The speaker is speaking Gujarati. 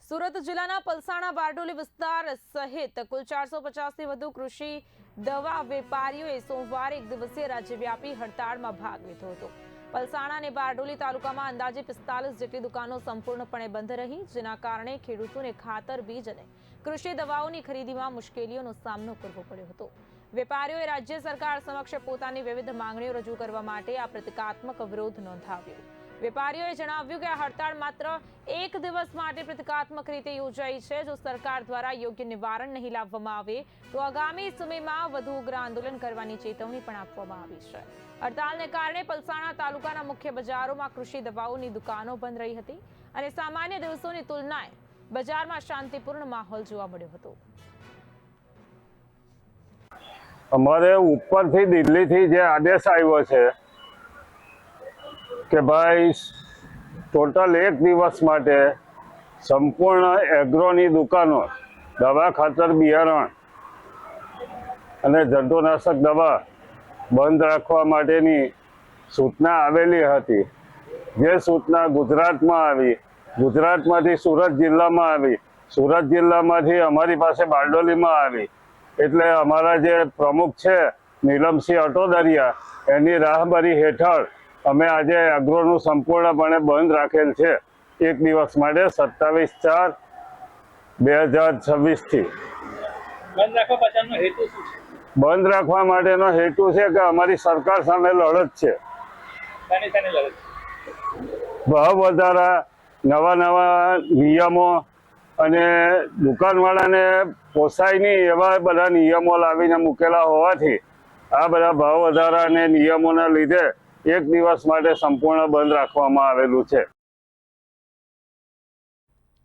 સુરત જિલ્લાના પલસાણા બારડોલી વિસ્તાર સહિત કુલ 450થી વધુ કૃષિ દવા વેપારીઓએ સોમવારે એક દિવસીય રાજ્યવ્યાપી હડતાળમાં ભાગ લીધો હતો। પલસાણા અને બારડોલી તાલુકામાં અંદાજે 45 જેટલી દુકાનો સંપૂર્ણપણે બંધ રહી, જેના કારણે ખેડૂતોને ખાતર, બીજ અને કૃષિ દવાઓની ખરીદીમાં મુશ્કેલીઓનો સામનો કરવો પડ્યો હતો। વેપારીઓએ રાજ્ય સરકાર સમક્ષ પોતાની વિવિધ માંગણીઓ રજૂ કરવા માટે આ પ્રતિકાત્મક વિરોધ નોંધાવ્યો। વેપારીઓએ જણાવ્યું કે આ હડતાળ માત્ર એક દિવસ માટે પ્રતિકાત્મક રીતે યોજાઈ છે। જો સરકાર દ્વારા યોગ્ય નિવારણ નહીં લાવવામાં આવે તો આગામી સમયમાં વધુ ઉગ્ર આંદોલન કરવાની ચેતવણી પણ આપવામાં આવી છે। હડતાળને કારણે પલસાણા તાલુકાના મુખ્ય બજારોમાં કૃષિ દવાઓની દુકાનો બંધ રહી હતી અને સામાન્ય દિવસોની તુલનાએ બજારમાં શાંતિપૂર્ણ માહોલ જોવા મળ્યો હતો। અમારે ઉપરથી દિલ્હીથી જે આદેશ આવ્યો છે કે ભાઈ ટોટલ એક દિવસ માટે સંપૂર્ણ એગ્રોની દુકાનો, દવા, ખાતર, બિયારણ અને જંતુનાશક દવા બંધ રાખવા માટેની સૂચના આવેલી હતી। જે સૂચના ગુજરાતમાં આવી, ગુજરાતમાંથી સુરત જિલ્લામાં આવી, સુરત જિલ્લામાંથી અમારી પાસે બારડોલીમાં આવી। એટલે અમારા જે પ્રમુખ છે નીલમસિંહ અટોદરિયા, એની રાહબરી હેઠળ અમે આજે એગ્રોનું સંપૂર્ણપણે બંધ રાખેલ છે એક દિવસ માટે 27/4/2026 થી। બંધ રાખવા માટેનો હેતુ છે કે અમારી સરકાર સામે લડત છે। ભાવ વધારા, નવા નિયમો અને દુકાનવાળાને પોસાય નહીં એવા બધા નિયમો લાવીને મૂકેલા હોવાથી આ બધા ભાવ વધારા અને નિયમોના લીધે એક દિવસ માટે સંપૂર્ણ બંધ રાખવામાં આવેલું છે।